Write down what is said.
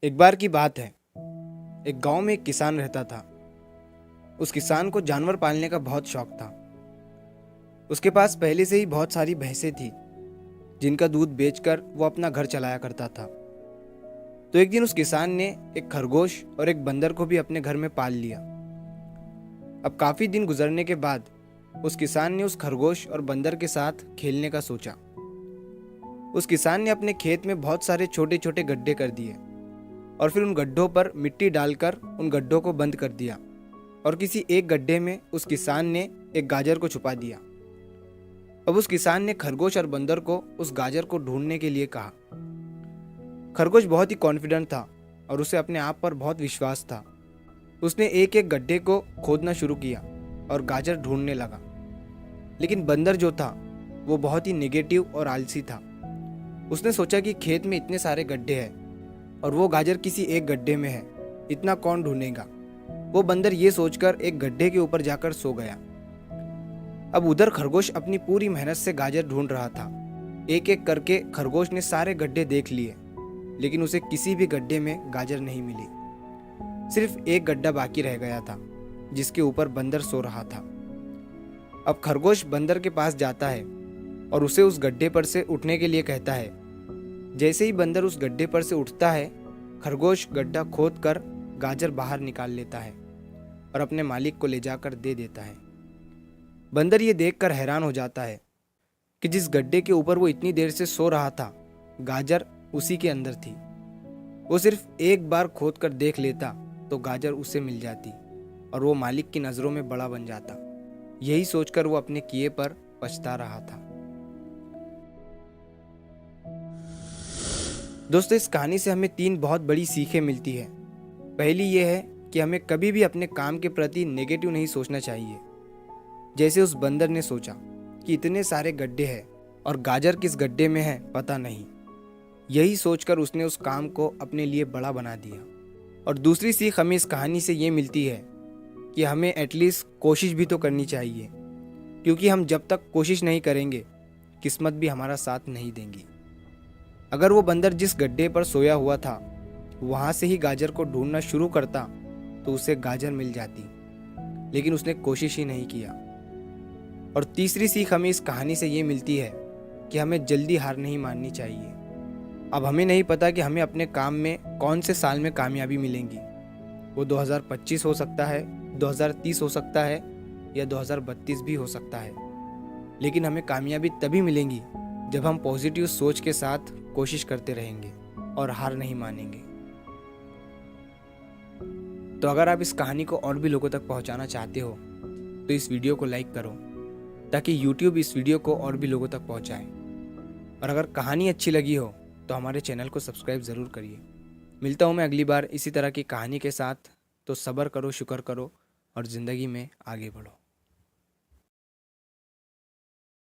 एक बार की बात है। एक गांव में एक किसान रहता था। उस किसान को जानवर पालने का बहुत शौक था। उसके पास पहले से ही बहुत सारी भैंसें थी जिनका दूध बेचकर वो अपना घर चलाया करता था। तो एक दिन उस किसान ने एक खरगोश और एक बंदर को भी अपने घर में पाल लिया। अब काफी दिन गुजरने के बाद उस किसान ने उस खरगोश और बंदर के साथ खेलने का सोचा। उस किसान ने अपने खेत में बहुत सारे छोटे छोटे गड्ढे कर दिए और फिर उन गड्ढों पर मिट्टी डालकर उन गड्ढों को बंद कर दिया और किसी एक गड्ढे में उस किसान ने एक गाजर को छुपा दिया। अब उस किसान ने खरगोश और बंदर को उस गाजर को ढूंढने के लिए कहा। खरगोश बहुत ही कॉन्फिडेंट था और उसे अपने आप पर बहुत विश्वास था। उसने एक एक गड्ढे को खोदना शुरू किया और गाजर ढूंढने लगा। लेकिन बंदर जो था वो बहुत ही नेगेटिव और आलसी था। उसने सोचा कि खेत में इतने सारे गड्ढे हैं और वो गाजर किसी एक गड्ढे में है, इतना कौन ढूंढेगा। वो बंदर ये सोचकर एक गड्ढे के ऊपर जाकर सो गया। अब उधर खरगोश अपनी पूरी मेहनत से गाजर ढूंढ रहा था। एक एक करके खरगोश ने सारे गड्ढे देख लिए, लेकिन उसे किसी भी गड्ढे में गाजर नहीं मिली। सिर्फ एक गड्ढा बाकी रह गया था जिसके ऊपर बंदर सो रहा था। अब खरगोश बंदर के पास जाता है और उसे उस गड्ढे पर से उठने के लिए कहता है। जैसे ही बंदर उस गड्ढे पर से उठता है, खरगोश गड्ढा खोद कर गाजर बाहर निकाल लेता है और अपने मालिक को ले जाकर दे देता है। बंदर ये देखकर हैरान हो जाता है कि जिस गड्ढे के ऊपर वो इतनी देर से सो रहा था, गाजर उसी के अंदर थी। वो सिर्फ एक बार खोद कर देख लेता तो गाजर उसे मिल जाती और वो मालिक की नज़रों में बड़ा बन जाता। यही सोचकर वो अपने किए पर पछता रहा था। दोस्तों, इस कहानी से हमें 3 बहुत बड़ी सीखें मिलती है। पहली ये है कि हमें कभी भी अपने काम के प्रति नेगेटिव नहीं सोचना चाहिए। जैसे उस बंदर ने सोचा कि इतने सारे गड्ढे हैं और गाजर किस गड्ढे में है पता नहीं। यही सोचकर उसने उस काम को अपने लिए बड़ा बना दिया। और दूसरी सीख हमें इस कहानी से ये मिलती है कि हमें एटलीस्ट कोशिश भी तो करनी चाहिए, क्योंकि हम जब तक कोशिश नहीं करेंगे किस्मत भी हमारा साथ नहीं देंगी। अगर वो बंदर जिस गड्ढे पर सोया हुआ था वहां से ही गाजर को ढूंढना शुरू करता तो उसे गाजर मिल जाती, लेकिन उसने कोशिश ही नहीं किया। और तीसरी सीख हमें इस कहानी से ये मिलती है कि हमें जल्दी हार नहीं माननी चाहिए। अब हमें नहीं पता कि हमें अपने काम में कौन से साल में कामयाबी मिलेंगी। वो 2025 हो सकता है, 2030 हो सकता है या 2032 भी हो सकता है, लेकिन हमें कामयाबी तभी मिलेंगी जब हम पॉजिटिव सोच के साथ कोशिश करते रहेंगे और हार नहीं मानेंगे। तो अगर आप इस कहानी को और भी लोगों तक पहुंचाना चाहते हो तो इस वीडियो को लाइक करो ताकि YouTube इस वीडियो को और भी लोगों तक पहुंचाए। और अगर कहानी अच्छी लगी हो तो हमारे चैनल को सब्सक्राइब ज़रूर करिए। मिलता हूं मैं अगली बार इसी तरह की कहानी के साथ। तो सब्र करो, शुक्र करो और ज़िंदगी में आगे बढ़ो।